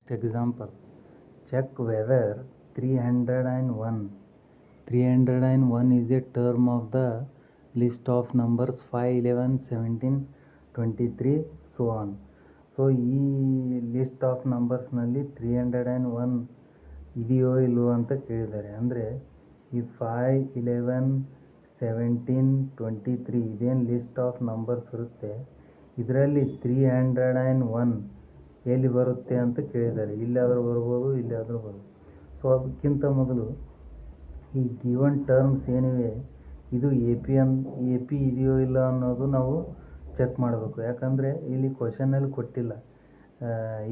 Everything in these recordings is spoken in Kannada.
Example, check whether 301 is a term of the list of numbers 5, 11, 17, 23, so on. So ಈ ಲಿಸ್ಟ್ ಆಫ್ ನಂಬರ್ಸ್ನಲ್ಲಿ 301 ಇದೆಯೋ ಇಲ್ಲವೋ ಅಂತ ಕೇಳಿದ್ದಾರೆ. ಅಂದರೆ ಈ 5, 11, 17, 23 ಇದೇನು ಲಿಸ್ಟ್ ಆಫ್ ನಂಬರ್ಸ್ ಇರುತ್ತೆ, ಇದರಲ್ಲಿ 301 ಎಲ್ಲಿ ಬರುತ್ತೆ ಅಂತ ಕೇಳಿದ್ದಾರೆ. ಇಲ್ಲಾದರೂ ಬರ್ಬೋದು, ಇಲ್ಲಾದರೂ ಬರ್ಬೋದು. ಸೊ ಅದಕ್ಕಿಂತ ಮೊದಲು ಈ ಗಿವನ್ ಟರ್ಮ್ಸ್ ಏನಿವೆ ಇದು ಎ ಪಿ ಇದೆಯೋ ಇಲ್ಲ ಅನ್ನೋದು ನಾವು ಚೆಕ್ ಮಾಡಬೇಕು. ಯಾಕಂದರೆ ಇಲ್ಲಿ ಕ್ವಶನಲ್ಲಿ ಕೊಟ್ಟಿಲ್ಲ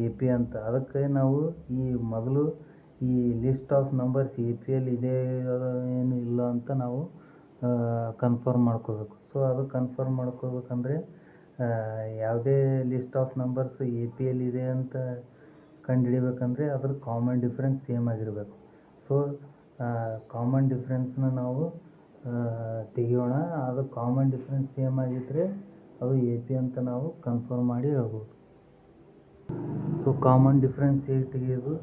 ಎ ಪಿ ಅಂತ. ಅದಕ್ಕೆ ನಾವು ಈ ಮೊದಲು ಈ ಲಿಸ್ಟ್ ಆಫ್ ನಂಬರ್ಸ್ ಎ ಪಿಯಲ್ಲಿ ಇದೆ ಏನು ಇಲ್ಲ ಅಂತ ನಾವು ಕನ್ಫರ್ಮ್ ಮಾಡ್ಕೋಬೇಕು. ಸೊ ಅದು ಕನ್ಫರ್ಮ್ ಮಾಡ್ಕೋಬೇಕಂದ್ರೆ ಯಾವುದೇ ಲಿಸ್ಟ್ ಆಫ್ ನಂಬರ್ಸ್ ಎ ಪಿಯಲ್ಲಿ ಇದೆ ಅಂತ ಕಂಡುಹಿಡಿಬೇಕಂದ್ರೆ ಅದ್ರ ಕಾಮನ್ ಡಿಫ್ರೆನ್ಸ್ ಸೇಮ್ ಆಗಿರಬೇಕು. ಸೊ ಕಾಮನ್ ಡಿಫ್ರೆನ್ಸ್ನ ನಾವು ತೆಗಿಯೋಣ. ಅದು ಕಾಮನ್ ಡಿಫ್ರೆನ್ಸ್ ಸೇಮ್ ಆಗಿದ್ದರೆ ಅದು ಎ ಪಿ ಅಂತ ನಾವು ಕನ್ಫರ್ಮ್ ಮಾಡಿ ಹೇಳ್ಬೋದು. ಸೊ ಕಾಮನ್ ಡಿಫ್ರೆನ್ಸ್ ಹೇಗೆ ತೆಗೆಯೋದು?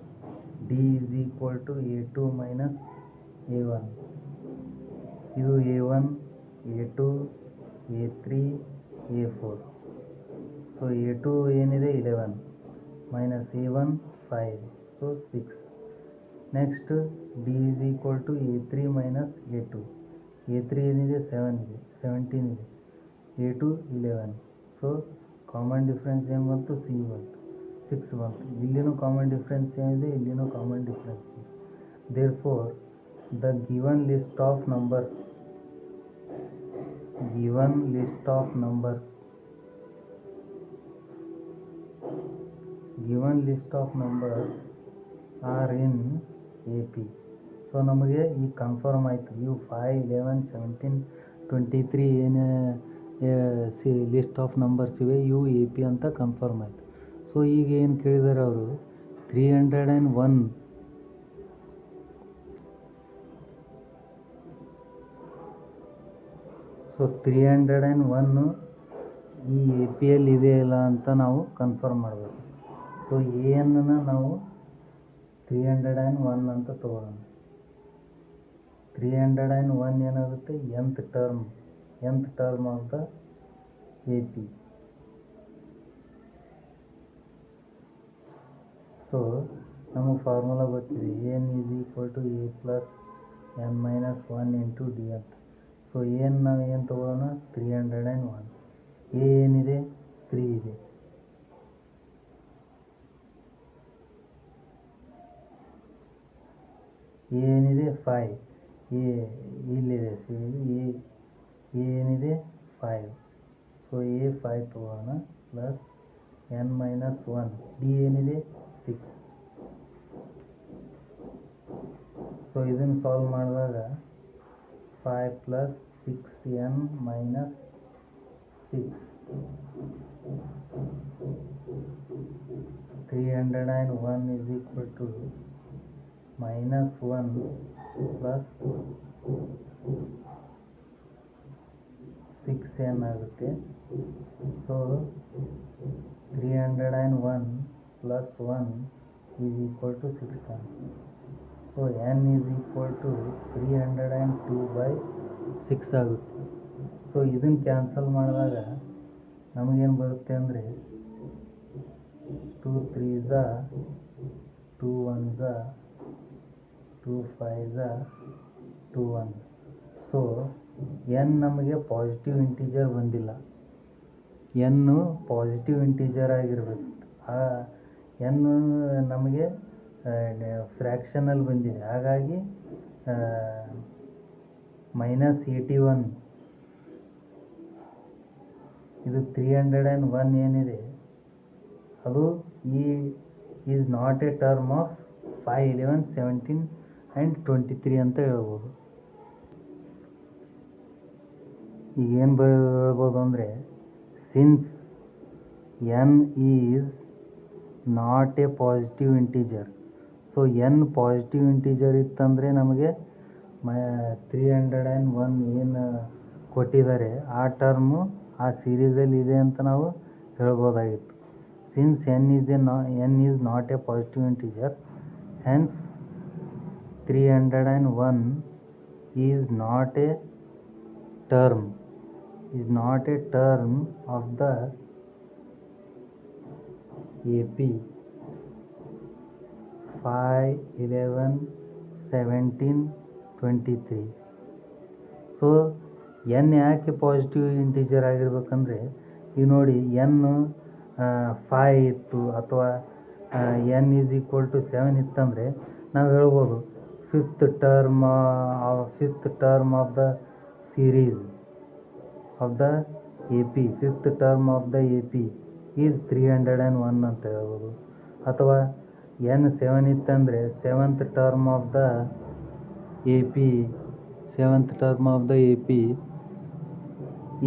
D is equal to A2 minus A1. ಇದು A1, A2, A3, A4. So A2 ಏನಿದೆ 11 minus A1 5, so 6. Next D is equal to A3 minus A2. A3 ಏನಿದೆ 17 ಇದೆ, A2 11. ಸೊ ಕಾಮನ್ ಡಿಫ್ರೆನ್ಸ್ ಏನು ಬಂತು? 6 ಬಂತು. ಇಲ್ಲಿನೂ ಕಾಮನ್ ಡಿಫ್ರೆನ್ಸ್ ಏನಿದೆ, ಇಲ್ಲಿನೂ ಕಾಮನ್ ಡಿಫ್ರೆನ್ಸ್ ಇದೆ. Therefore the given list of numbers are in a P. So ನಮಗೆ ಈಗ ಕನ್ಫರ್ಮ್ ಆಯಿತು, ಇವು 5, 11, 17, 23 ಏನು ಲಿಸ್ಟ್ ಆಫ್ ನಂಬರ್ಸ್ ಇವೆ ಇವು ಎ ಪಿ ಅಂತ ಕನ್ಫರ್ಮ್ ಆಯಿತು. ಸೊ ಈಗ ಏನು ಕೇಳಿದ್ದಾರೆ ಅವರು 301. ಸೊ 301 ಈ ಎ ಪಿಯಲ್ಲಿ ಇದೆ ಇಲ್ಲ ಅಂತ ನಾವು ಕನ್ಫರ್ಮ್ ಮಾಡಬೇಕು. ಸೊ ಏನನ್ನ ನಾವು 301 ಅಂತ ತಗೊಳ್ಳೋಣ. 301 ಏನಾಗುತ್ತೆ? nth term of the A P. So ನಮಗೆ ಫಾರ್ಮುಲಾ ಗೊತ್ತಿದೆ, N is equal to A plus N minus 1 into D ಅಂತ. ಸೊ ನಾವು ಏನು ತಗೊಳ್ಳೋಣ? 301. ಎ ಏನಿದೆ? 3 ಇದೆ. ಎ ಏನಿದೆ? 5. ಎ ಇಲ್ಲಿದೆ. ಸೊ ಎ ಏನಿದೆ? 5. ಸೊ ಎ 5 ತಗೊಳ್ಳೋಣ ಪ್ಲಸ್ ಎನ್ ಮೈನಸ್ 1. ಡಿ ಏನಿದೆ? 6. ಸೊ ಇದನ್ನು ಸಾಲ್ವ್ ಮಾಡಿದಾಗ 5 plus 6n minus 6. 301 is equal to minus 1 plus 6n ಆಗುತ್ತೆ. So 301 plus 1 is equal to 6n. So n is equal to 302/6 ಆಗುತ್ತೆ. ಸೊ ಇದನ್ನು ಕ್ಯಾನ್ಸಲ್ ಮಾಡಿದಾಗ ನಮಗೇನು ಬರುತ್ತೆ ಅಂದರೆ 2 3s 2 1s 2 5s 2 1. So n ನಮಗೆ ಪಾಸಿಟಿವ್ ಇಂಟೀಜರ್ ಬಂದಿಲ್ಲ, ಎನ್ನು ಪಾಸಿಟಿವ್ ಇಂಟೀಜರ್ ಆಗಿರಬೇಕು. ಆ ಎನ್ ನಮಗೆ ಫ್ರ್ಯಾಕ್ಷನಲ್ಲಿ ಬಂದಿದೆ, ಹಾಗಾಗಿ -81. ಇದು 301 ಏನಿದೆ ಅದು is not A term of 5, 11, 17 and 23 ಅಂತ ಹೇಳ್ಬೋದು. ಈಗೇನು ಹೇಳ್ಬೋದು ಅಂದರೆ since n is not A positive integer. So n positive integer ಇತ್ತಂದರೆ ನಮಗೆ 301 ಏನು ಕೊಟ್ಟಿದ್ದಾರೆ ಆ ಟರ್ಮು ಆ ಸೀರೀಸಲ್ಲಿ ಇದೆ ಅಂತ ನಾವು ಹೇಳ್ಬೋದಾಗಿತ್ತು. since n is not a positive integer, hence 301 is not a term of the AP 5, 11, 17, 23. So N ಯಾಕೆ ಪಾಸಿಟಿವ್ ಇಂಟೀಜರ್ ಆಗಿರ್ಬೇಕಂದ್ರೆ ಈಗ ನೋಡಿ ಎನ್ 5 ಇತ್ತು ಅಥವಾ ಎನ್ ಈಸ್ ಈಕ್ವಲ್ ಟು 7 ಇತ್ತಂದರೆ ನಾವು ಹೇಳ್ಬೋದು fifth term of the series of the AP is 301 ಅಂತ ಹೇಳ್ಬೋದು. ಅಥವಾ ಎನ್ 7 ಇತ್ತಂದರೆ seventh term of the AP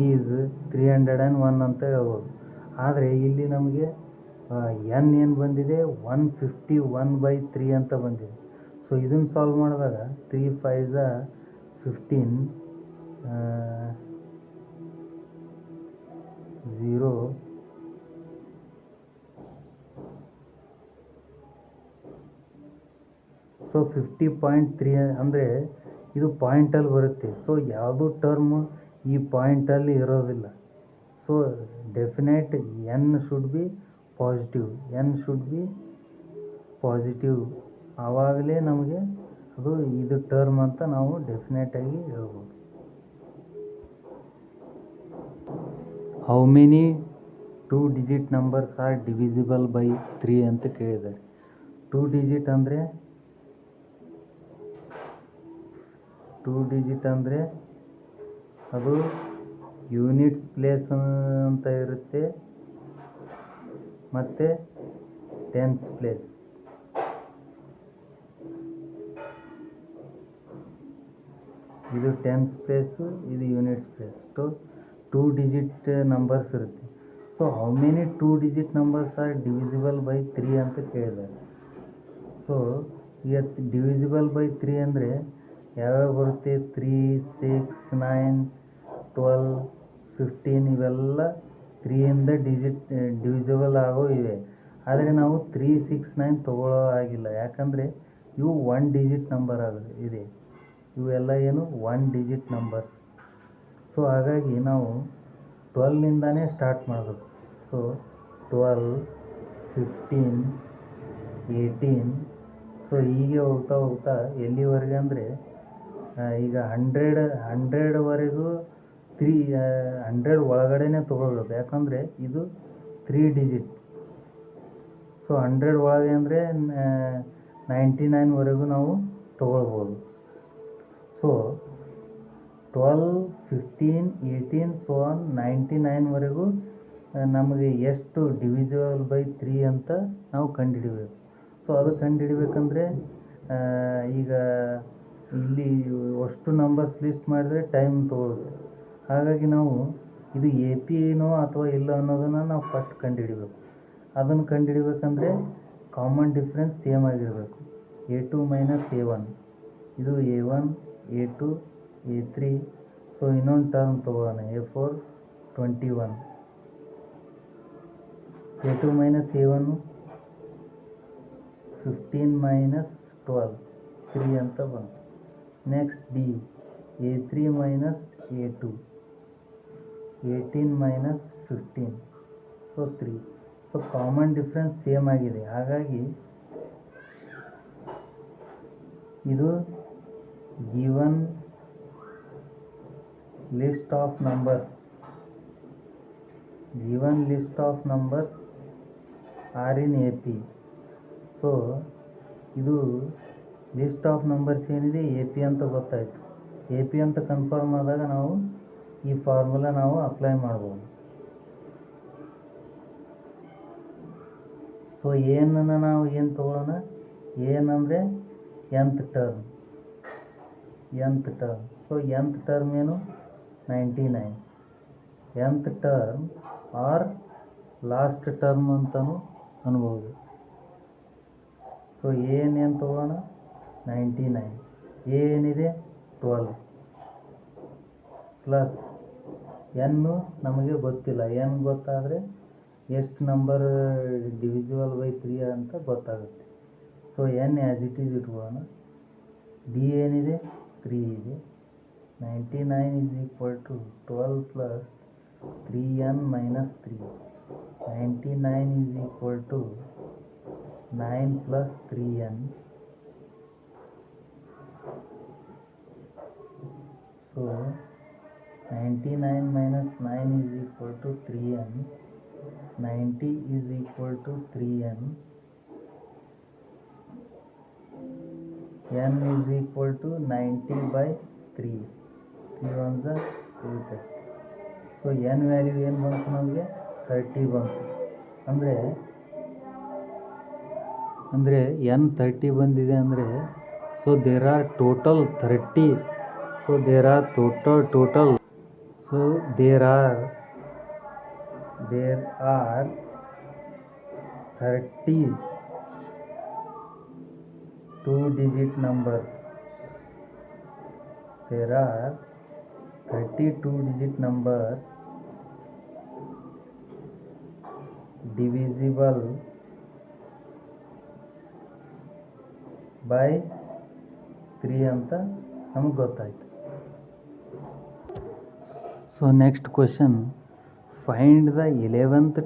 is 301 ಅಂತ ಹೇಳ್ಬೋದು. ಆದರೆ ಇಲ್ಲಿ ನಮಗೆ ಎನ್ ಏನು ಬಂದಿದೆ 151/3 ಅಂತ ಬಂದಿದೆ. ಸೊ ಇದನ್ನು ಸಾಲ್ವ್ ಮಾಡಿದಾಗ 3 5 15 0 ಸೊ 50.3 ಅಂದರೆ ಇದು ಪಾಯಿಂಟಲ್ಲಿ ಬರುತ್ತೆ. ಸೊ ಯಾವುದೂ ಟರ್ಮ್ ಈ ಪಾಯಿಂಟಲ್ಲಿ ಇರೋದಿಲ್ಲ. So definite N should be positive ಆವಾಗಲೇ ನಮಗೆ ಅದು ಇದು ಟರ್ಮ್ ಅಂತ ನಾವು ಡೆಫಿನೆಟಾಗಿ ಹೇಳ್ಬೋದು. How many 2 digit numbers are divisible by 3 ಅಂತ ಕೇಳಿದ್ದಾರೆ. 2 ಡಿಜಿಟ್ ಅಂದರೆ ಅದು ಯೂನಿಟ್ಸ್ ಪ್ಲೇಸ್ ಅಂತ ಇರುತ್ತೆ ಮತ್ತು ಟೆನ್ಸ್ ಪ್ಲೇಸ್. ಇದು ಟೆನ್ಸ್ ಪ್ಲೇಸು, ಇದು ಯೂನಿಟ್ಸ್ ಪ್ಲೇಸ್. 2 ಡಿಜಿಟ್ ನಂಬರ್ಸ್ ಇರುತ್ತೆ. So how many 2 digit numbers are divisible by 3 ಅಂತ ಕೇಳಿದ್ದಾರೆ. ಸೊ ಈಗ ಡಿವಿಸಿಬಲ್ ಬೈ 3 ಅಂದರೆ ಯಾವ್ಯಾವ ಬರುತ್ತೆ? 3, 6, 9, 12, 15 ಇವೆಲ್ಲ 3ಇಂದ ಡಿವಿಸಿಬಲ್ ಆಗೋ ಇವೆ. ಆದರೆ ನಾವು 3, 6, 9 ತೊಗೊಳ್ಳೋ ಆಗಿಲ್ಲ. ಯಾಕಂದರೆ ಇವು 1 ಡಿಜಿಟ್ ನಂಬರ್ ಇದೆ. ಇವೆಲ್ಲ ಏನು 1 ಡಿಜಿಟ್ ನಂಬರ್ಸ್. ಸೊ ಹಾಗಾಗಿ ನಾವು 12ನಿಂದಾನೇ ಸ್ಟಾರ್ಟ್ ಮಾಡಬೇಕು. ಸೊ 12, 15, 18 ಸೊ ಹೀಗೆ ಹೋಗ್ತಾ ಎಲ್ಲಿವರೆಗೆ ಅಂದರೆ ಈಗ 100ವರೆಗೂ 100 ಒಳಗಡೆನೇ ತೊಗೊಳ್ಬೇಕು. ಯಾಕಂದರೆ ಇದು 3 ಡಿಜಿಟ್. ಸೊ 100 ಒಳಗೆ ಅಂದರೆ 99ವರೆಗೂ ನಾವು ತೊಗೊಳ್ಬೋದು. ಸೊ 12, 15, 18 ಸೊ 99ವರೆಗೂ ನಮಗೆ ಎಷ್ಟು ಡಿವಿಸಿಬಲ್ ಬೈ 3 ಅಂತ ನಾವು ಕಂಡುಹಿಡಿಬೇಕು. ಸೊ ಅದು ಕಂಡುಹಿಡಿಬೇಕಂದ್ರೆ ಈಗ ಇಲ್ಲಿ ಅಷ್ಟು ನಂಬರ್ಸ್ ಲಿಸ್ಟ್ ಮಾಡಿದರೆ ಟೈಮ್ ತೊಗೊಳುತ್ತೆ. ಹಾಗಾಗಿ ನಾವು ಇದು AP ಅಥವಾ ಇಲ್ಲ ಅನ್ನೋದನ್ನು ನಾವು ಫಸ್ಟ್ ಕಂಡುಹಿಡಿಬೇಕು. ಅದನ್ನು ಕಂಡುಹಿಡಿಬೇಕಂದ್ರೆ ಕಾಮನ್ ಡಿಫ್ರೆನ್ಸ್ ಸೇಮ್ ಆಗಿರಬೇಕು. A2 - A1 ಇದು A1, A2, A3. ಸೊ ಇನ್ನೊಂದು ಟರ್ಮ್ ತೊಗೊಳ್ಳೋಣ A4, 21. A2 - A1 15 - 12 3 ಅಂತ ಬಂತು. Next D A3 - A2 18 - 15 so 3. So common difference same ಆಗಿದೆ. ಹಾಗಾಗಿ ಇದು given list of numbers are in AP. So ಇದು ಲಿಸ್ಟ್ ಆಫ್ ನಂಬರ್ಸ್ ಏನಿದೆ AP ಅಂತ ಗೊತ್ತಾಯಿತು. AP ಅಂತ ಕನ್ಫರ್ಮ್ ಆದಾಗ ನಾವು ಈ ಫಾರ್ಮುಲಾ ನಾವು ಅಪ್ಲೈ ಮಾಡ್ಬೋದು. ಸೊ ಏನನ್ನು ನಾವು ಏನು ತೊಗೊಳ್ಳೋಣ? ಏನಂದರೆ nth term. So nth term ಏನು 99. nth term or last term ಅಂತಲೂ ಅನ್ಬೋದು. ಸೊ ಏನು ತೊಗೊಳ್ಳೋಣ? 99. ಏನಿದೆ 12 ಪ್ಲಸ್ ಎನ್ನು ನಮಗೆ ಗೊತ್ತಿಲ್ಲ. ಗೊತ್ತಾದರೆ ಎಷ್ಟು ನಂಬರ್ ಡಿವಿಸಿಬಲ್ ಬೈ 3 ಅಂತ ಗೊತ್ತಾಗುತ್ತೆ. So N as it is ಇಟ್ಕೊಳ್ಳೋಣ. ಡಿ ಏನಿದೆ 3 ಇದೆ. 99 is equal to 12 plus 3n minus 3. 99 is equal to 9 plus 3n. So 99 minus 9 is equal to 3n. 90 is equal to 3n. n is equal to 90 by 3. 3 ones are 330. So n value ಏನು ಬಂತು ನಮಗೆ 30 ಬಂತು. ಅಂದರೆ n 30 ಬಂದಿದೆ ಅಂದರೆ so there are total 30. So there are total so there are 30 2-digit numbers. There are 30 2-digit numbers divisible by 3 ಅಂತ ನಮಗೆ ಗೊತ್ತಾಯ್ತು. So next question, find the 11th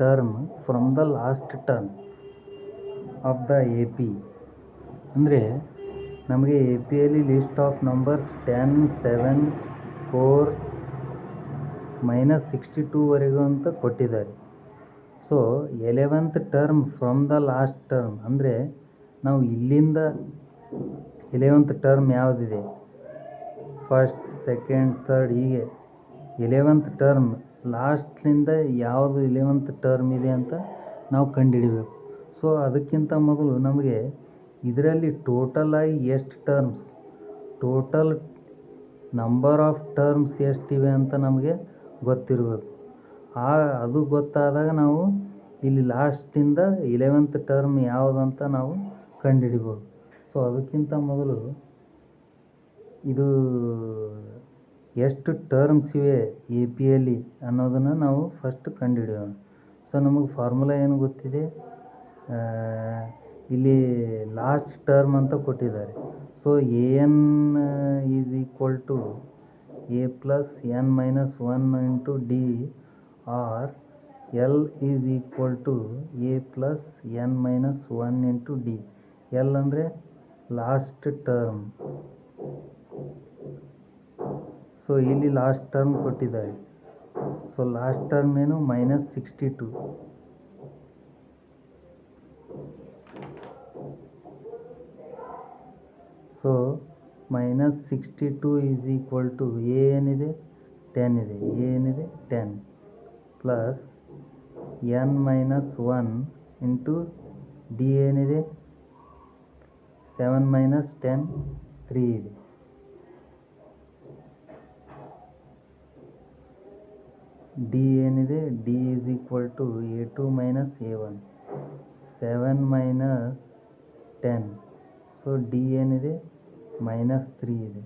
term from the last term of the A ಪಿ. ಅಂದರೆ ನಮಗೆ ಎ ಪಿಯಲ್ಲಿ ಲಿಸ್ಟ್ ಆಫ್ ನಂಬರ್ಸ್ 10, 7, 4 -62ವರೆಗೂ ಅಂತ ಕೊಟ್ಟಿದ್ದಾರೆ. So 11th term from the last term ಅಂದರೆ ನಾವು ಇಲ್ಲಿಂದ 11th ಟರ್ಮ್ ಯಾವುದಿದೆ, ಫಸ್ಟ್, ಸೆಕೆಂಡ್, ಥರ್ಡ್, ಹೀಗೆ 11th ಟರ್ಮ್ ಲಾಸ್ಟ್ಲಿಂದ ಯಾವುದು 11th ಟರ್ಮ್ ಇದೆ ಅಂತ ನಾವು ಕಂಡುಹಿಡಿಬೇಕು. ಸೊ ಅದಕ್ಕಿಂತ ಮೊದಲು ನಮಗೆ ಇದರಲ್ಲಿ ಟೋಟಲಾಗಿ ಎಷ್ಟು terms, total number of terms ಎಷ್ಟಿವೆ ಅಂತ ನಮಗೆ ಗೊತ್ತಿರಬೇಕು. ಅದು ಗೊತ್ತಾದಾಗ ನಾವು ಇಲ್ಲಿ ಲಾಸ್ಟಿಂದ 11th ಟರ್ಮ್ ಯಾವುದಂತ ನಾವು ಕಂಡುಹಿಡಿಬೋದು. ಸೊ ಅದಕ್ಕಿಂತ ಮೊದಲು ಇದು ಎಷ್ಟು ಟರ್ಮ್ಸ್ ಇವೆ ಎ ಪಿಯಲ್ಲಿ ಅನ್ನೋದನ್ನು ನಾವು ಫಸ್ಟ್ ಕಂಡುಹಿಡಿಯೋಣ. ಸೊ ನಮಗೆ ಫಾರ್ಮುಲಾ ಏನು ಗೊತ್ತಿದೆ, ಇಲ್ಲಿ ಲಾಸ್ಟ್ ಟರ್ಮ್ ಅಂತ ಕೊಟ್ಟಿದ್ದಾರೆ. So A N is equal to A plus N minus 1 into D or L is equal to A plus N minus 1 into D. L ಅಂದರೆ ಲಾಸ್ಟ್ ಟರ್ಮ್. ಸೊ ಇಲ್ಲಿ ಲಾಸ್ಟ್ ಟರ್ಮ್ ಕೊಟ್ಟಿದ್ದಾರೆ. ಸೊ ಲಾಸ್ಟ್ ಟರ್ಮ್ ಏನು -62. So -62 is equal to A ಏನಿದೆ 10 ಇದೆ, ಎ ಏನಿದೆ 10 plus N minus 1 into D ಏನಿದೆ 7 ಮೈನಸ್ 10 3 ಇದೆ. ಡಿ ಏನಿದೆ, D is equal to A2 minus A1 7 minus 10. So D ಏನಿದೆ -3 ಇದೆ.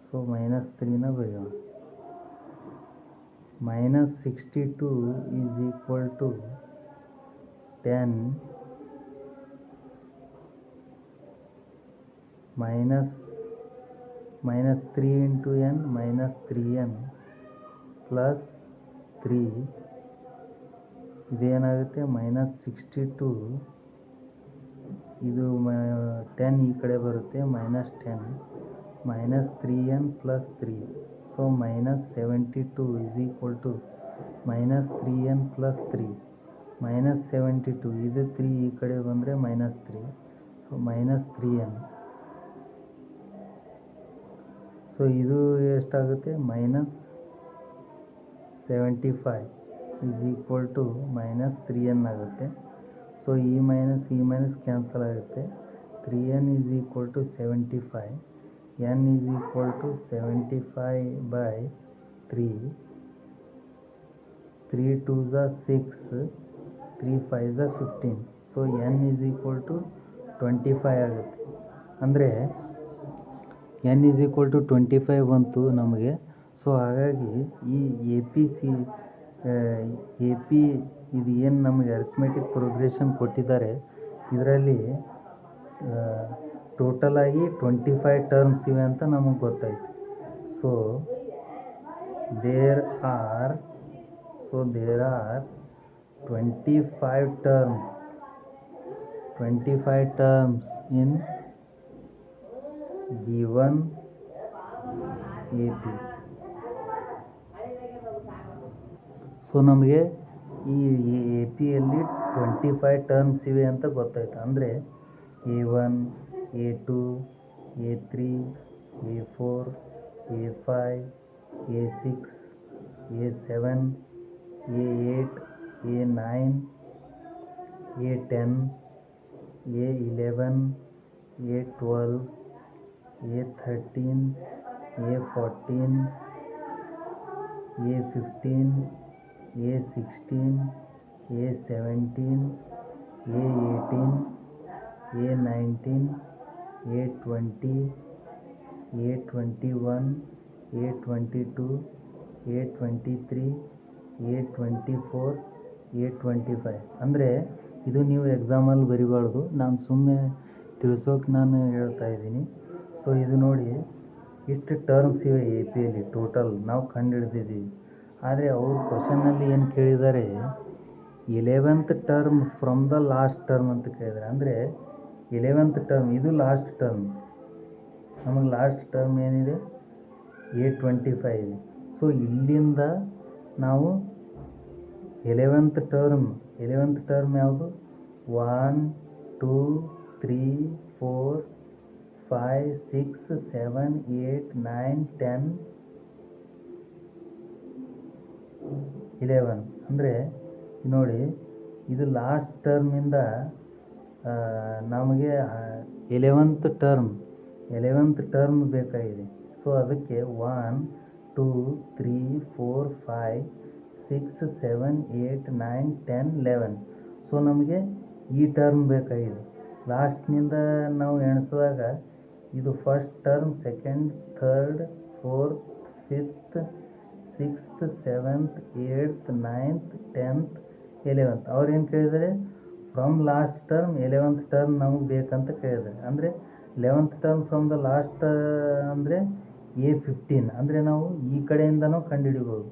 ಸೊ -3ನ ಬರೆಯೋಣ. -62 is equal to 10 -3 into n -3n plus 3. ಇದೇನಾಗುತ್ತೆ -62, ಇದು 10 ಈ ಕಡೆ ಬರುತ್ತೆ -10 -3n plus 3. So -72 is equal to -3n plus 3 -72. ಇದು 3 ಈ ಕಡೆ ಬಂದರೆ -3. So -3n. ಸೊ ಇದು ಎಷ್ಟಾಗುತ್ತೆ -75 ಈಸ್ ಈಕ್ವಲ್ ಟು -3n ಆಗುತ್ತೆ. ಸೊ ಈ ಮೈನಸ್ ಕ್ಯಾನ್ಸಲ್ ಆಗುತ್ತೆ. 3n is equal to 75. n is equal to 75 by 3. 3 2s are 6, 3 5s are 15. So n is equal to 25 ಆಗುತ್ತೆ. ಅಂದರೆ n ಈಸ್ ಈಕ್ವಲ್ ಟು 25 ಬಂತು ನಮಗೆ. ಸೊ ಹಾಗಾಗಿ ಈ ಎ ಪಿ ಇದು ಏನು ನಮಗೆ ಅರಿಥ್ಮೆಟಿಕ್ ಪ್ರೋಗ್ರೆಷನ್ ಕೊಟ್ಟಿದ್ದಾರೆ, ಇದರಲ್ಲಿ ಟೋಟಲಾಗಿ 25 ಟರ್ಮ್ಸ್ ಇವೆ ಅಂತ ನಮಗೆ ಗೊತ್ತಾಯ್ತು. So there are 25 terms in given AP. So ನಮಗೆ ಈ ಎ ಪಿಯಲ್ಲಿ 25 ಟರ್ಮ್ಸ್ ಇವೆ ಅಂತ ಗೊತ್ತಾಯ್ತು. ಅಂದರೆ A1, A2, A3, A4, A5, A6, A7, A8, A9, A10, A11, A12, A13, A14, A15, A16, A17, A18, A19, A20, A21, A22, A23, A24, A25. ಅಂದರೆ ಇದು ನೀವು ಎಕ್ಸಾಮಲ್ಲಿ ಬರಿಬಾರ್ದು, ನಾನು ಸುಮ್ಮನೆ ತಿಳಿಸೋಕೆ ನಾನು ಹೇಳ್ತಾ ಇದ್ದೀನಿ. ಸೊ ಇದು ನೋಡಿ, ಇಷ್ಟು ಟರ್ಮ್ಸ್ ಇವೆ ಎ ಪಿಯಲ್ಲಿ ಟೋಟಲ್ ನಾವು ಕಂಡುಹಿಡಿದಿದ್ದೀವಿ. ಆದರೆ ಅವರು ಕ್ವಶನಲ್ಲಿ ಏನು ಕೇಳಿದ್ದಾರೆ, 11th term from the last term ಅಂತ ಕೇಳಿದ್ದಾರೆ. ಅಂದರೆ 11th ಟರ್ಮ್ ಇದು ಲಾಸ್ಟ್ ಟರ್ಮ್, ನಮಗೆ ಲಾಸ್ಟ್ ಟರ್ಮ್ ಏನಿದೆ A25 ಇದೆ. ಸೊ ಇಲ್ಲಿಂದ ನಾವು 11th ಟರ್ಮ್ ಯಾವುದು, 1 2 3 4 5 6 7 8 9 10 11. ಅಂದರೆ ನೋಡಿ, ಇದು ಲಾಸ್ಟ್ ಟರ್ಮಿಂದ ನಮಗೆ 11th ಟರ್ಮ್ ಬೇಕಾಗಿದೆ. ಸೊ ಅದಕ್ಕೆ 1 2 3 4 5 6 7 8 9 10 11. ಸೊ ನಮಗೆ ಈ ಟರ್ಮ್ ಬೇಕಾಗಿದೆ. ಲಾಸ್ಟ್ನಿಂದ ನಾವು ಎಣಿಸಿದಾಗ ಇದು first term, second, third, fourth, fifth, 6th 7th 8th 9th 10th 11th. ಅವ್ರು ಏನು ಕೇಳಿದ್ದಾರೆ, from last term 11th term ನಮಗೆ ಬೇಕಂತ ಕೇಳಿದ್ದಾರೆ. ಅಂದರೆ 11th term from the last ಅಂದರೆ A15. ಅಂದರೆ ನಾವು ಈ ಕಡೆಯಿಂದನೂ ಕಂಡುಹಿಡಿಬೋದು.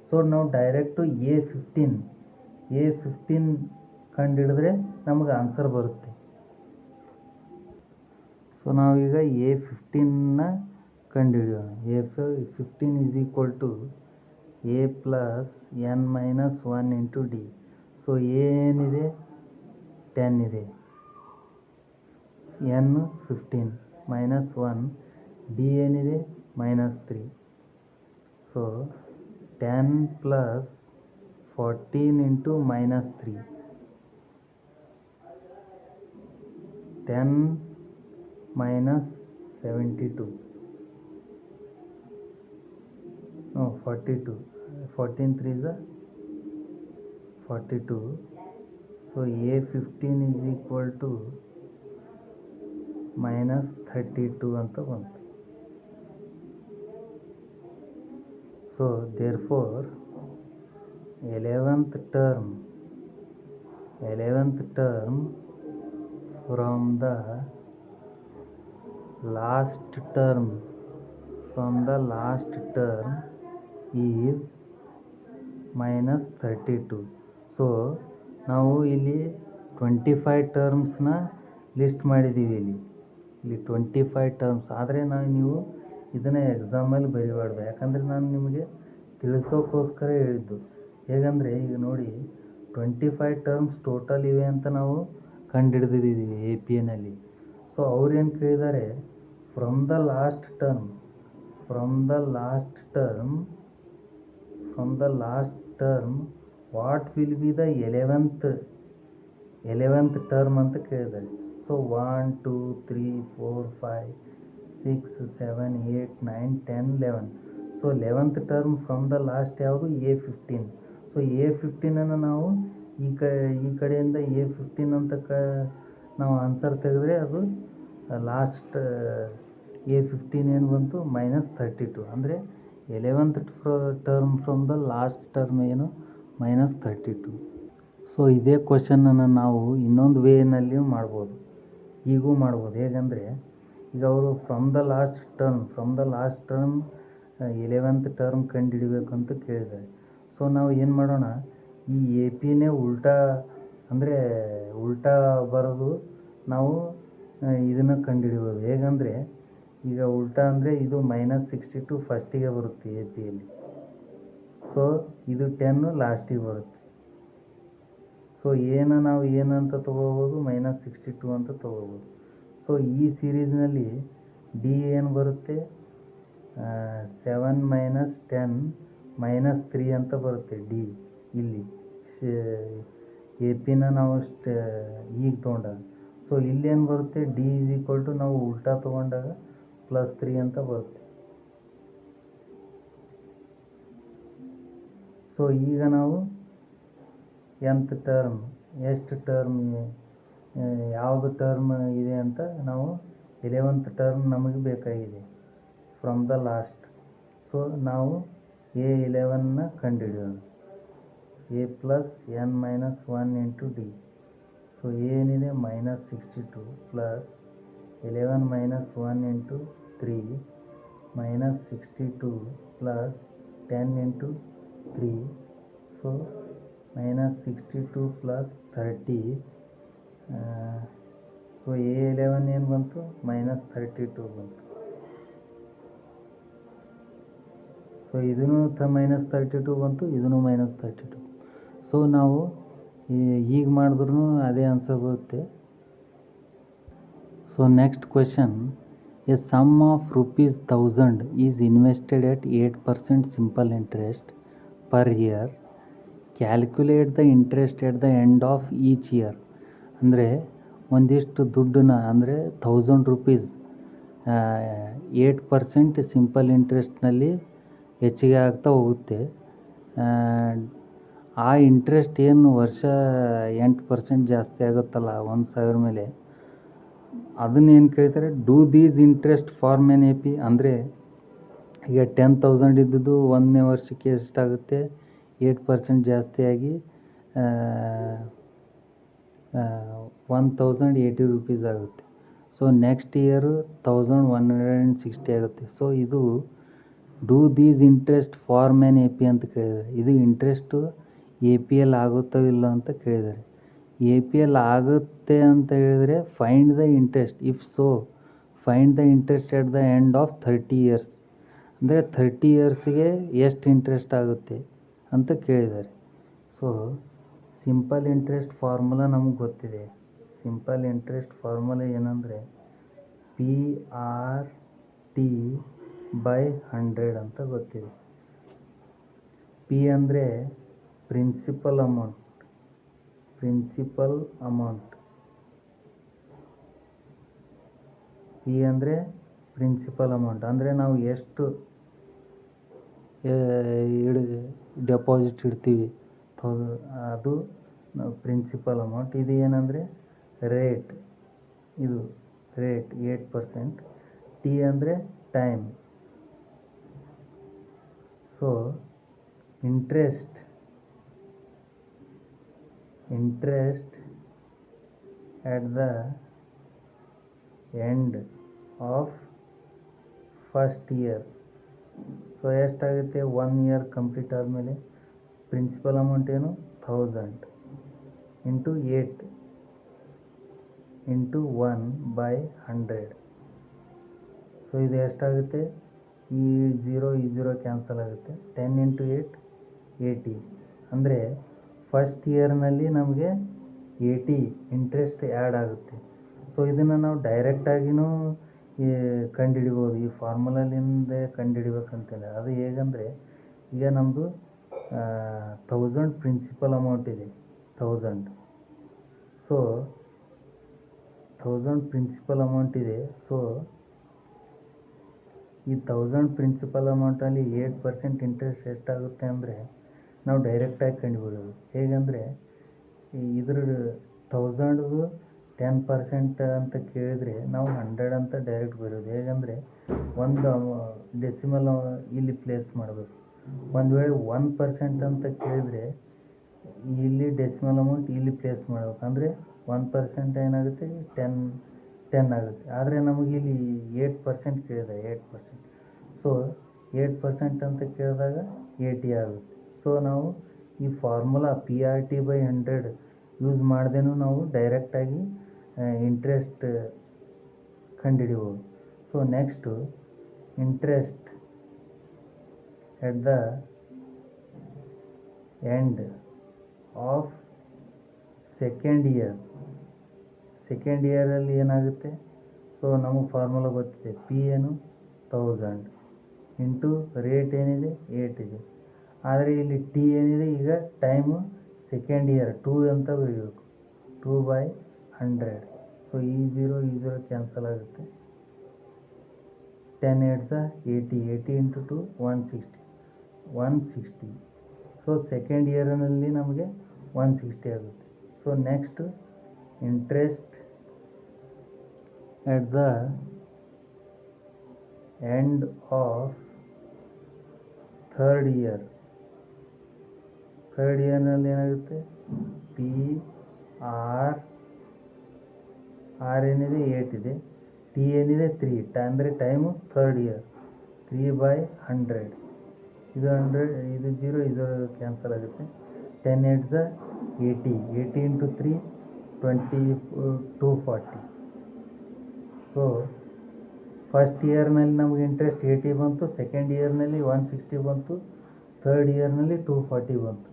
ಸೊ ನಾವು ಡೈರೆಕ್ಟು A15 ಕಂಡುಹಿಡಿದ್ರೆ ನಮಗೆ ಆನ್ಸರ್ ಬರುತ್ತೆ. ಸೊ ನಾವೀಗ A15ನ ಕಂಡುಹಿಡಿಯೋಣ. A15 is equal to A plus n minus 1 into D. So A ಏನಿದೆ, 10 ಇದೆ, n 15 minus 1, D ಏನಿದೆ -3. So 10 plus 14 into -3, 10 minus 72, no 42, 14 3s are 42. So A15 is equal to -32 ಅಂತ ಬಂತು. So therefore 11th term from the last term is -32. So ನಾವು ಇಲ್ಲಿ 25 ಟರ್ಮ್ಸ್ನ ಲಿಸ್ಟ್ ಮಾಡಿದ್ದೀವಿ. ಇಲ್ಲಿ 25 ಟರ್ಮ್ಸ್. ಆದರೆ ನೀವು ಇದನ್ನು ಎಕ್ಸಾಮಲ್ಲಿ ಬರೀಬಾರ್ದು, ಯಾಕಂದರೆ ನಾನು ನಿಮಗೆ ತಿಳಿಸೋಕ್ಕೋಸ್ಕರ ಹೇಳಿದ್ದು. ಹೇಗಂದರೆ ಈಗ ನೋಡಿ, 25 ಟರ್ಮ್ಸ್ ಟೋಟಲ್ ಇವೆ ಅಂತ ನಾವು ಕಂಡುಹಿಡಿದಿದ್ದೀವಿ ಎ ಪಿ ಎನಲ್ಲಿ. ಸೊ ಅವ್ರೇನು ಕೇಳಿದ್ದಾರೆ, from the last term what will be the 11th term ಅಂತ ಕೇಳಿದ್ದಾರೆ. So 1 2 3 4 5 6 7 8 9 10 11. So 11th term from the last ಯಾವುದು, A15. ಸೊ A15ಅನ್ನು ನಾವು ಈ ಕಡೆಯಿಂದ A15 ಅಂತ ನಾವು ಆನ್ಸರ್ ತೆಗೆದ್ರೆ ಅದು ಲಾಸ್ಟ್ A15 ಏನು ಬಂತು, -32. ಅಂದರೆ 11th term from the last term ಏನು, -32. ಸೊ ಇದೇ ಕ್ವಶನನ್ನು ನಾವು ಇನ್ನೊಂದು ವೇನಲ್ಲಿಯೂ ಮಾಡ್ಬೋದು, ಈಗೂ ಮಾಡ್ಬೋದು. ಹೇಗೆಂದರೆ ಈಗ ಅವರು from the last term 11th term ಕಂಡುಹಿಡಿಬೇಕಂತ ಕೇಳಿದ್ದಾರೆ. ಸೊ ನಾವು ಏನು ಮಾಡೋಣ, ಈ ಎ ಪಿನೇ ಉಲ್ಟಾ ಬರೋದು ನಾವು ಇದನ್ನು ಕಂಡುಹಿಡಿಬೋದು. ಹೇಗಂದರೆ ಈಗ ಉಲ್ಟಾ ಅಂದರೆ ಇದು -62 ಫಸ್ಟಿಗೆ ಬರುತ್ತೆ ಎ ಪಿಯಲ್ಲಿ. ಸೊ ಇದು 10 ಲಾಸ್ಟಿಗೆ ಬರುತ್ತೆ. ಸೊ ನಾವು ಏನಂತ ತೊಗೋಬೋದು, -62 ಅಂತ ತೊಗೋಬೋದು. ಸೊ ಈ ಸೀರೀಸ್ನಲ್ಲಿ ಡಿ ಏನು ಬರುತ್ತೆ, 7 - 10 -3 ಅಂತ ಬರುತ್ತೆ ಡಿ. ಇಲ್ಲಿ ಎ ಪಿನ ನಾವು ಈಗ ತೊಗೊಂಡಾಗ. ಸೊ ಇಲ್ಲೇನು ಬರುತ್ತೆ, ಡಿ = ನಾವು ಉಲ್ಟಾ ತೊಗೊಂಡಾಗ +3 ಅಂತ ಬರುತ್ತೆ. ಸೊ ಈಗ ನಾವು nth ಟರ್ಮ್ ಎಷ್ಟು ಟರ್ಮ್ ಯಾವುದು ಟರ್ಮ್ ಇದೆ ಅಂತ ನಾವು 11th ಟರ್ಮ್ ನಮಗೆ ಬೇಕಾಗಿದೆ ಫ್ರಮ್ ದ ಲಾಸ್ಟ್. ಸೊ ನಾವು A11ನ ಕಂಡುಹಿಡಿಯೋಣ. A + n - 1 × D. ಸೊ ಏನಿದೆ -62 + 11 - 1 × 3 -62 + 10 × 3. ಸೊ -62 + 30. ಸೊ A11 ಏನು ಬಂತು, -32 ಬಂತು. ಸೊ ಇದೂ -32 ಬಂತು, ಇದೂ -32. ಸೊ ನಾವು ಈಗ ಮಾಡಿದ್ರೂ ಅದೇ ಆನ್ಸರ್ ಬರುತ್ತೆ. So next question, a sum of ₹1000 is invested at 8% simple interest per year. Calculate the interest at the end of each year. ಅಂದರೆ ಒಂದಿಷ್ಟು ದುಡ್ಡನ್ನ ಅಂದರೆ ₹1000 8% ಸಿಂಪಲ್ ಇಂಟ್ರೆಸ್ಟ್ನಲ್ಲಿ ಹೆಚ್ಚಿಗೆ ಆಗ್ತಾ ಹೋಗುತ್ತೆ. ಆ ಇಂಟ್ರೆಸ್ಟ್ ಏನು ವರ್ಷ 8% ಜಾಸ್ತಿ ಆಗುತ್ತಲ್ಲ 1000 ಮೇಲೆ, ಅದನ್ನೇನು ಕೇಳ್ತಾರೆ, do these interest form A P ಪಿ. ಅಂದರೆ ಈಗ 10,000 ಇದ್ದದ್ದು 1ನೇ ವರ್ಷಕ್ಕೆ ಎಷ್ಟಾಗುತ್ತೆ, 8% ಜಾಸ್ತಿಯಾಗಿ ₹1080 ಆಗುತ್ತೆ. ಸೊ ನೆಕ್ಸ್ಟ್ ಇಯರು 1160 ಆಗುತ್ತೆ. ಸೊ ಇದು do these interest form A P ಪಿ ಅಂತ ಕೇಳಿದ್ದಾರೆ. ಇದು ಇಂಟ್ರೆಸ್ಟು ಎ ಪಿ ಎಲ್ ಆಗುತ್ತೋ ಇಲ್ಲ ಅಂತ ಕೇಳಿದ್ದಾರೆ. ಎ ಪಿ ಎಲ್ ಆಗುತ್ತೆ ಅಂತ ಹೇಳಿದರೆ find the interest. If so find the interest at the end of 30 years. ಅಂದರೆ 30 ಇಯರ್ಸಿಗೆ ಎಷ್ಟು ಇಂಟ್ರೆಸ್ಟ್ ಆಗುತ್ತೆ ಅಂತ ಕೇಳಿದ್ದಾರೆ. ಸೊ ಸಿಂಪಲ್ ಇಂಟ್ರೆಸ್ಟ್ ಫಾರ್ಮುಲಾ ನಮಗೆ ಗೊತ್ತಿದೆ. ಸಿಂಪಲ್ ಇಂಟ್ರೆಸ್ಟ್ ಫಾರ್ಮುಲಾ ಏನಂದರೆ PRT/100 ಅಂತ ಗೊತ್ತಿದೆ. ಪಿ ಅಂದರೆ ಪ್ರಿನ್ಸಿಪಲ್ ಅಮೌಂಟ್. ಪಿ ಅಂದರೆ ಪ್ರಿನ್ಸಿಪಲ್ ಅಮೌಂಟ್. ಅಂದರೆ ನಾವು ಎಷ್ಟು ಡೆಪಾಸಿಟ್ ಇಡ್ತೀವಿ ಅದು ಪ್ರಿನ್ಸಿಪಲ್ ಅಮೌಂಟ್. ಇದು ಏನಂದರೆ ರೇಟ್. ಇದು ರೇಟ್ 8%. ಟಿ ಅಂದರೆ time. So interest at the end of first year. So ಎಷ್ಟಾಗುತ್ತೆ, 1 ಇಯರ್ ಕಂಪ್ಲೀಟ್ ಆದಮೇಲೆ ಪ್ರಿನ್ಸಿಪಲ್ ಅಮೌಂಟ್ ಏನು 1000 × 8 × 1/100. ಸೊ ಇದು ಎಷ್ಟಾಗುತ್ತೆ, ಈ 0 ಕ್ಯಾನ್ಸಲ್ ಆಗುತ್ತೆ. 10 × 8 80. ಅಂದರೆ ಫಸ್ಟ್ ಇಯರ್ನಲ್ಲಿ ನಮಗೆ 80 ಇಂಟ್ರೆಸ್ಟ್ ಆ್ಯಡ್ ಆಗುತ್ತೆ. ಸೊ ಇದನ್ನು ನಾವು ಡೈರೆಕ್ಟಾಗಿಯೂ ಕಂಡುಹಿಡಿಬೋದು. ಈ ಫಾರ್ಮುಲಾಲಿಂದ ಕಂಡುಹಿಡಿಬೇಕಂತಿಲ್ಲ. ಅದು ಹೇಗಂದರೆ, ಈಗ ನಮ್ಮದು 1000 ಪ್ರಿನ್ಸಿಪಲ್ ಅಮೌಂಟ್ ಇದೆ. 1000. ಸೊ 1000 ಪ್ರಿನ್ಸಿಪಲ್ ಅಮೌಂಟ್ ಇದೆ. ಸೊ ಈ 1000 ಪ್ರಿನ್ಸಿಪಲ್ ಅಮೌಂಟಲ್ಲಿ 8% ಇಂಟ್ರೆಸ್ಟ್ ಎಷ್ಟಾಗುತ್ತೆ ಅಂದರೆ ನಾವು ಡೈರೆಕ್ಟಾಗಿ ಕಂಡುಹಿಡಿಯೋದು. ಹೇಗೆಂದರೆ ಇದ್ರ 1000ದು 10% ಅಂತ ಕೇಳಿದರೆ ನಾವು 100 ಅಂತ ಡೈರೆಕ್ಟ್ ಬರೆಯೋದು. ಹೇಗೆಂದರೆ ಒಂದು ಡೆಸಿಮಲ್ ಇಲ್ಲಿ ಪ್ಲೇಸ್ ಮಾಡಬೇಕು. ಒಂದು ವೇಳೆ 1% ಅಂತ ಕೇಳಿದರೆ ಇಲ್ಲಿ ಡೆಸಿಮಲ್ ಅಮೌಂಟ್ ಇಲ್ಲಿ ಪ್ಲೇಸ್ ಮಾಡಬೇಕು. ಅಂದರೆ 1% ಏನಾಗುತ್ತೆ, 10 ಆಗುತ್ತೆ. ಆದರೆ ನಮಗೆ ಇಲ್ಲಿ 8% ಕೇಳಿದೆ, 8%. ಸೊ 8% ಅಂತ ಕೇಳಿದಾಗ 80 ಆಗುತ್ತೆ. ಸೊ ನಾವು ಈ ಫಾರ್ಮುಲಾ PRT/100 ಯೂಸ್ ಮಾಡ್ದೇನೂ ನಾವು ಡೈರೆಕ್ಟಾಗಿ ಇಂಟ್ರೆಸ್ಟ್ ಕಂಡುಹಿಡಿಬೋದು. So next interest at the end of second ಇಯರಲ್ಲಿ ಏನಾಗುತ್ತೆ. ಸೊ ನಮಗೆ ಫಾರ್ಮುಲಾ ಗೊತ್ತಿದೆ, ಪಿ ಏನು 1000 ಇಂಟು ರೇಟ್ ಏನಿದೆ 8 ಇದೆ. ಆದರೆ ಇಲ್ಲಿ ಟಿ ಏನಿದೆ, ಈಗ ಟೈಮು ಸೆಕೆಂಡ್ ಇಯರ್ 2 ಅಂತ ಬರೀಬೇಕು, 2/100. ಸೊ ಈ ಝೀರೋ ಕ್ಯಾನ್ಸಲ್ ಆಗುತ್ತೆ. 10 8 80, 80 ಇಂಟು 2 160. ಸೊ ಸೆಕೆಂಡ್ ಇಯರ್ನಲ್ಲಿ ನಮಗೆ 160 ಆಗುತ್ತೆ. So next interest at the end of third ಇಯರ್ನಲ್ಲಿ ಏನಾಗುತ್ತೆ, ಪಿ ಆರ್ ಏನಿದೆ 8 ಇದೆ, ಟಿ ಏನಿದೆ 3, ಅಂದರೆ ಟೈಮು ಥರ್ಡ್ ಇಯರ್ 3/100. ಇದು 100, ಇದು 0 ಕ್ಯಾನ್ಸಲ್ ಆಗುತ್ತೆ. 10 8 80, 80 ಇಂಟು 3 240. ಸೊ ಫಸ್ಟ್ ಇಯರ್ನಲ್ಲಿ ನಮಗೆ ಇಂಟ್ರೆಸ್ಟ್ 80 ಬಂತು, ಸೆಕೆಂಡ್ ಇಯರ್ನಲ್ಲಿ 160 ಬಂತು, ಥರ್ಡ್ ಇಯರ್ನಲ್ಲಿ 240 ಬಂತು.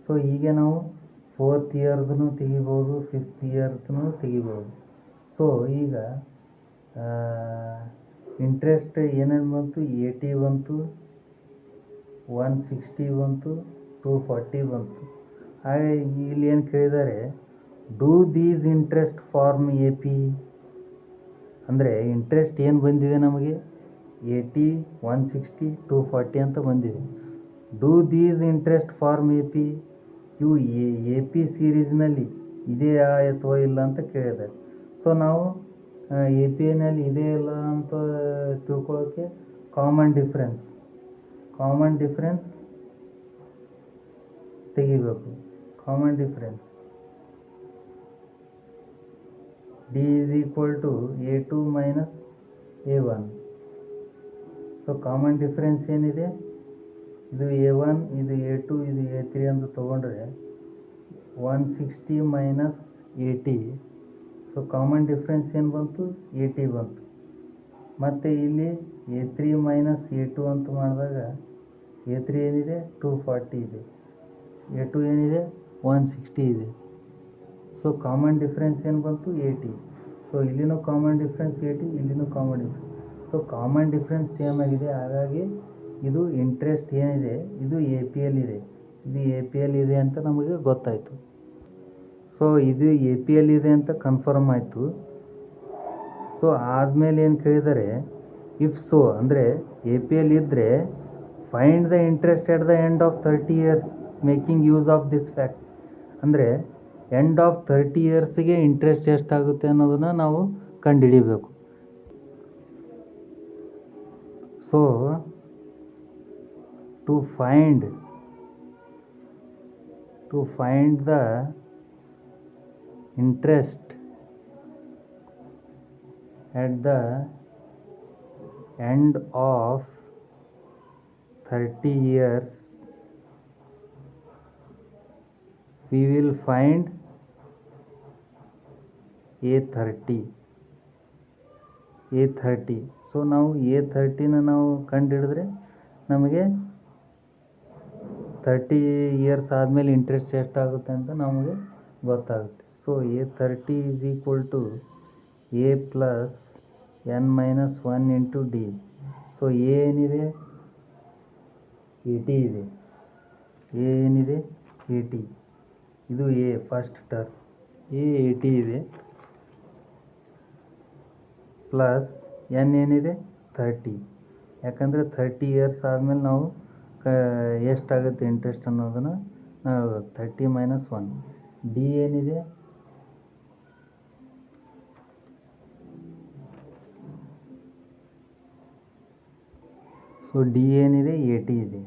ಸೊ ಹೀಗೆ ನಾವು ಫೋರ್ತ್ ಇಯರ್ದೂ ತೆಗಿಬೋದು, ಫಿಫ್ತ್ ಇಯರ್ದೂ ತೆಗಿಬೋದು. ಸೊ ಈಗ ಇಂಟ್ರೆಸ್ಟ್ ಏನೇನು ಬಂತು, 80 ಬಂತು, 160 ಬಂತು, 240 ಬಂತು. ಹಾಗೆ ಇಲ್ಲಿ ಏನು ಕೇಳಿದ್ದಾರೆ, do these interest form AP. ಅಂದರೆ ಇಂಟ್ರೆಸ್ಟ್ ಏನು ಬಂದಿದೆ ನಮಗೆ 80, 160, 240 ಅಂತ ಬಂದಿದೆ. Do these interest form AP. ಇವು AP ಸೀರೀಸ್ನಲ್ಲಿ ಇದೆಯಾ ಅಥವಾ ಇಲ್ಲ ಅಂತ ಕೇಳಿದ್ದಾರೆ. ಸೊ ನಾವು APನಲ್ಲಿ ಇದೆ ಇಲ್ಲ ಅಂತ ತಿಳ್ಕೊಳ್ಳೋಕ್ಕೆ ಕಾಮನ್ ಡಿಫ್ರೆನ್ಸ್ ತೆಗಿಬೇಕು. Common difference D is equal to A2 minus A1. So common difference ಏನಿದೆ, ಇದು A1, ಇದು A2, ಇದು A3 ಅಂತ ತೊಗೊಂಡ್ರೆ 160 ಮೈನಸ್ 80. ಸೊ ಕಾಮನ್ ಡಿಫ್ರೆನ್ಸ್ ಏನು ಬಂತು, 80 ಬಂತು. ಮತ್ತು ಇಲ್ಲಿ A3 ಮೈನಸ್ A2 ಅಂತ ಮಾಡಿದಾಗ A3 ಏನಿದೆ 240 ಇದೆ, A2 ಏನಿದೆ 160 ಇದೆ. ಸೊ ಕಾಮನ್ ಡಿಫ್ರೆನ್ಸ್ ಏನು ಬಂತು 80. ಸೊ ಇಲ್ಲಿನೂ ಕಾಮನ್ ಡಿಫ್ರೆನ್ಸ್ 80, ಇಲ್ಲಿನೂ common difference. So common difference same ಆಗಿದೆ. ಹಾಗಾಗಿ ಇದು ಇಂಟ್ರೆಸ್ಟ್ ಏನಿದೆ ಇದು APL ಇದೆ ಅಂತ ನಮಗೆ ಗೊತ್ತಾಯಿತು. ಸೊ ಇದು APL ಇದೆ ಅಂತ ಕನ್ಫರ್ಮ್ ಆಯಿತು. ಸೊ ಆದಮೇಲೆ ಏನು ಕೇಳಿದರೆ, ಇಫ್ ಸೊ ಅಂದರೆ APL ಇದ್ದರೆ find the interest at the end of 30 years making use of this fact. ಅಂದರೆ ಎಂಡ್ ಆಫ್ 30 ಇಯರ್ಸಿಗೆ ಇಂಟ್ರೆಸ್ಟ್ ಎಷ್ಟಾಗುತ್ತೆ ಅನ್ನೋದನ್ನು ನಾವು ಕಂಡುಹಿಡಿಬೇಕು. So to find the interest at the end of 30 years, we will find A30. So ನಾವು A30ನ ನಾವು ಕಂಡುಹಿಡಿದ್ರೆ ನಮಗೆ 30 ಇಯರ್ಸ್ ಆದಮೇಲೆ ಇಂಟ್ರೆಸ್ಟ್ ಎಷ್ಟಾಗುತ್ತೆ ಅಂತ ನಮಗೆ ಗೊತ್ತಾಗುತ್ತೆ. So A30 is equal to A plus n minus 1 into D. So A ಏನಿದೆ 80 ಇದೆ, A ಏನಿದೆ 80, ಇದು A ಫಸ್ಟ್ ಟರ್ಮ್, A 80 ಇದೆ, ಪ್ಲಸ್ n ಏನಿದೆ 30. ಯಾಕಂದರೆ 30 ಇಯರ್ಸ್ ಆದಮೇಲೆ ನಾವು ಎಷ್ಟಾಗುತ್ತೆ ಇಂಟ್ರೆಸ್ಟ್ ಅನ್ನೋದನ್ನು ನಾವು 30 ಮೈನಸ್ 1. ಡಿ ಏನಿದೆ ಸೊ ಡಿ ಏನಿದೆ 80 ಇದೆ.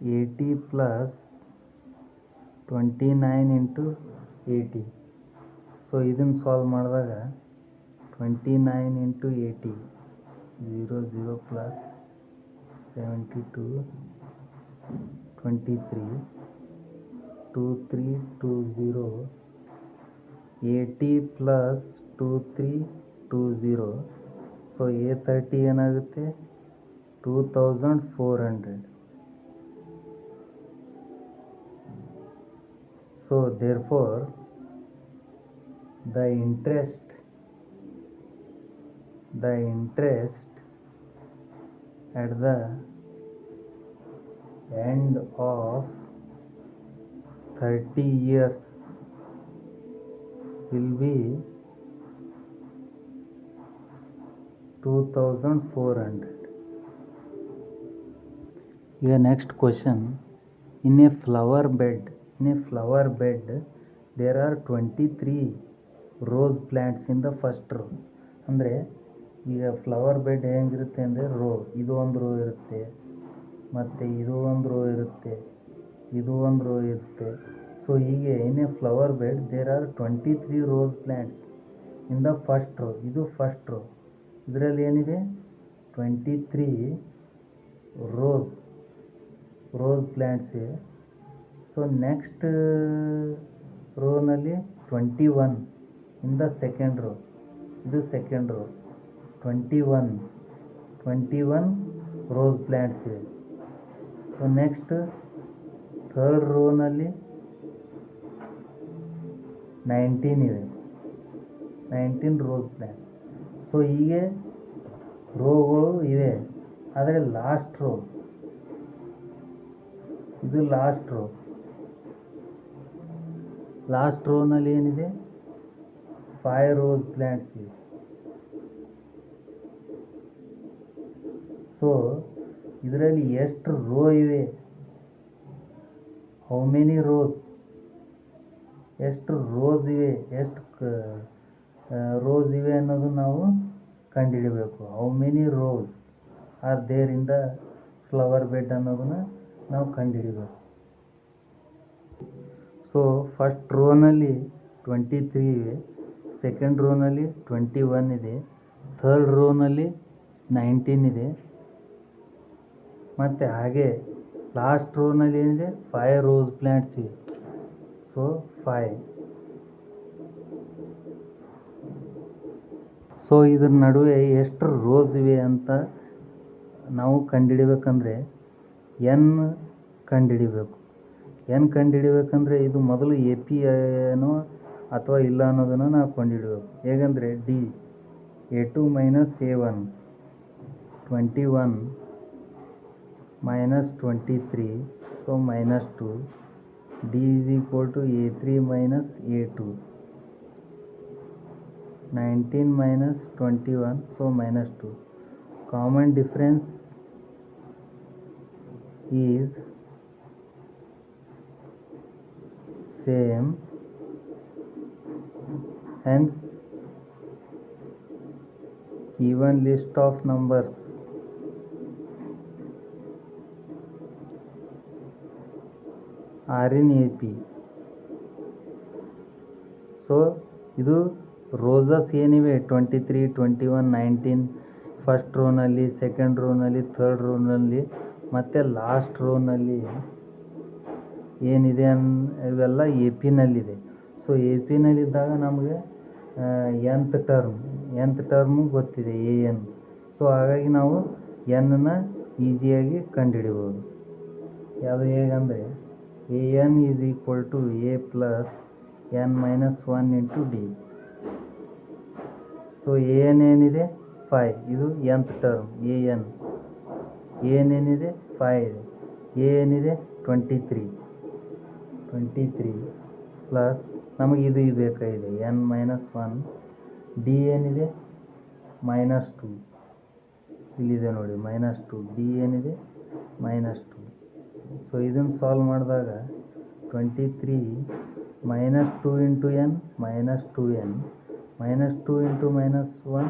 80 plus 29 into 80. ಸೊ ಇದನ್ನು ಸಾಲ್ವ್ ಮಾಡಿದಾಗ 29 into 80 0 0 plus 72 23 2320 80 plus 2320. So A30 ಏನಾಗುತ್ತೆ 2400. So therefore the interest at the end of 30 years will be 2400. Here next question. In a flower bed there are 23 rose plants in the first row. ಅಂದರೆ ಈಗ ಫ್ಲವರ್ ಬೆಡ್ ಹೆಂಗಿರುತ್ತೆ ಅಂದರೆ ಇದು ಒಂದು ರೋ ಇರುತ್ತೆ, ಮತ್ತು ಇದು ಒಂದು ರೋ ಇರುತ್ತೆ, ಇದು ಒಂದು ರೋ ಇರುತ್ತೆ. ಸೊ ಹೀಗೆ in a flower bed there are 23 rose plants in the first row. ಇದು ಫಸ್ಟ್ ರೋ. ಇದರಲ್ಲಿ ಏನಿದೆ 23 ರೋಸ್ ಪ್ಲ್ಯಾಂಟ್ಸ್ ಇದೆ. ಸೊ ನೆಕ್ಸ್ಟ್ ರೋನಲ್ಲಿ 21 ಇನ್ ದ ಸೆಕೆಂಡ್ ರೋ. ಇದು ಸೆಕೆಂಡ್ ರೋ 21 ರೋಸ್ ಪ್ಲ್ಯಾಂಟ್ಸ್ ಇದೆ. ಸೊ ನೆಕ್ಸ್ಟ್ ಥರ್ಡ್ ರೋನಲ್ಲಿ 19 ಇದೆ, 19 ರೋಸ್ ಪ್ಲ್ಯಾಂಟ್ಸ್. ಸೊ ಹೀಗೆ ರೋಗಳು ಇವೆ. ಆದರೆ ಇದು ಲಾಸ್ಟ್ ರೋನಲ್ಲಿ ಏನಿದೆ 5 ರೋಸ್ ಪ್ಲ್ಯಾಂಟ್ಸ್ ಇದೆ. ಸೊ ಇದರಲ್ಲಿ ಎಷ್ಟು ರೋ ಇವೆ, ಹೌ ಮೆನಿ ರೋಸ್, ಎಷ್ಟು ರೋಸ್ ಇವೆ ಅನ್ನೋದು ನಾವು ಕಂಡುಹಿಡಬೇಕು. How many rows are there in the flower bed ಅನ್ನೋದನ್ನು ನಾವು ಕಂಡುಹಿಡಬೇಕು. ಸೊ ಫಸ್ಟ್ ರೋನಲ್ಲಿ 23 ಇವೆ, ಸೆಕೆಂಡ್ ರೋನಲ್ಲಿ 21 ಇದೆ, ಥರ್ಡ್ ರೋನಲ್ಲಿ 19 ಇದೆ, ಮತ್ತು ಹಾಗೆ ಲಾಸ್ಟ್ ರೋನಲ್ಲಿ ಏನಿದೆ 5 ರೋಸ್ ಪ್ಲ್ಯಾಂಟ್ಸ್ ಇವೆ. ಸೊ 5. ಸೊ ಇದ್ರ ನಡುವೆ ಎಷ್ಟು ರೋಸ್ ಇವೆ ಅಂತ ನಾವು ಕಂಡುಹಿಡಿಬೇಕಂದ್ರೆ ಎನ್ ಕಂಡುಹಿಡಿಬೇಕಂದ್ರೆ ಇದು ಮೊದಲು AP ಏನೋ ಅಥವಾ ಇಲ್ಲ ಅನ್ನೋದನ್ನು ನಾವು ಕಂಡುಹಿಡಬೇಕು. ಹೇಗೆಂದರೆ A2 minus A1 21 minus 23, so minus 2. D is equal to A3 minus A2 19 minus 21, so minus 2. Common difference is same, hence given list of numbers are in AP. So ಇದು ರೋಸಸ್ ಏನಿವೆ 23, 21, 19 ಫಸ್ಟ್ ರೋನಲ್ಲಿ, ಸೆಕೆಂಡ್ ರೋನಲ್ಲಿ, ಥರ್ಡ್ ರೋನಲ್ಲಿ ಮತ್ತು ಲಾಸ್ಟ್ ರೋನಲ್ಲಿ ಏನಿದೆ ಇವೆಲ್ಲ AP-ನಲ್ಲಿದೆ. ಸೊ AP-ನಲ್ಲಿದ್ದಾಗ ನಮಗೆ nth ಟರ್ಮು ಗೊತ್ತಿದೆ AN. ಸೊ ಹಾಗಾಗಿ ನಾವು ಎನ್ನ ಈಸಿಯಾಗಿ ಕಂಡುಹಿಡಿಬೋದು. ಯಾವುದು ಹೇಗಂದರೆ AN is equal to A plus N minus 1 into D. So AN ಏನಿದೆ 5, ಇದು nth ಟರ್ಮ್ AN ಏನಿದೆ 5 ಇದೆ, A ಏನಿದೆ 23 ಪ್ಲಸ್ ನಮಗೆ ಇದು ಬೇಕಾಗಿದೆ N minus 1, D ಏನಿದೆ minus 2, ಇಲ್ಲಿದೆ ನೋಡಿ -2, D ಏನಿದೆ -2. ಸೊ ಇದನ್ನು ಸಾಲ್ವ್ ಮಾಡಿದಾಗ 23 -2 into n -2n -2 into -1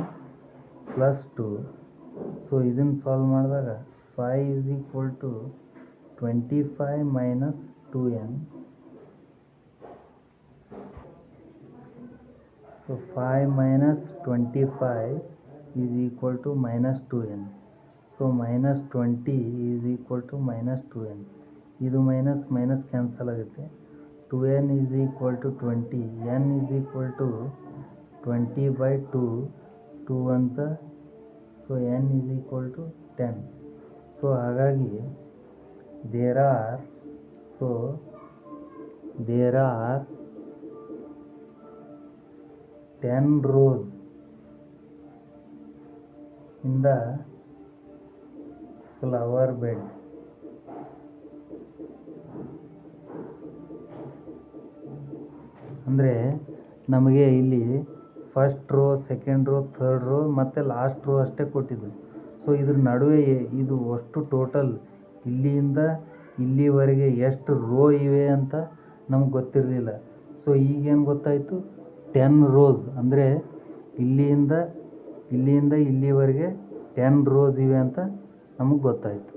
+2. So ಇದನ್ನು ಸಾಲ್ವ್ ಮಾಡಿದಾಗ 5 is equal to 25 minus 2n. So 5 minus 25 is equal to minus 2n. So minus 20 is equal to minus 2n. ಇದು ಮೈನಸ್ ಮೈನಸ್ ಕ್ಯಾನ್ಸಲ್ ಆಗುತ್ತೆ. 2n is equal to 20. n is equal to 20 by 2. 2 ones. So n is equal to 10. So ಹಾಗಾಗಿ there are 10 rows in the flower bed. ಅಂದರೆ ನಮಗೆ ಇಲ್ಲಿ first row, second row, third row ಮತ್ತು ಲಾಸ್ಟ್ ರೋ ಅಷ್ಟೇ ಕೊಟ್ಟಿದ್ದು. ಸೊ ಇದ್ರ ನಡುವೆ ಇದು ಅಷ್ಟು ಟೋಟಲ್ ಇಲ್ಲಿಂದ ಇಲ್ಲಿವರೆಗೆ ಎಷ್ಟು ರೋ ಇವೆ ಅಂತ ನಮ್ಗೆ ಗೊತ್ತಿರಲಿಲ್ಲ. ಸೊ ಈಗೇನು ಗೊತ್ತಾಯಿತು, 10 ರೋಸ್ ಅಂದರೆ ಇಲ್ಲಿಂದ ಇಲ್ಲಿವರೆಗೆ 10 ರೋಸ್ ಇವೆ ಅಂತ ನಮಗೆ ಗೊತ್ತಾಯಿತು.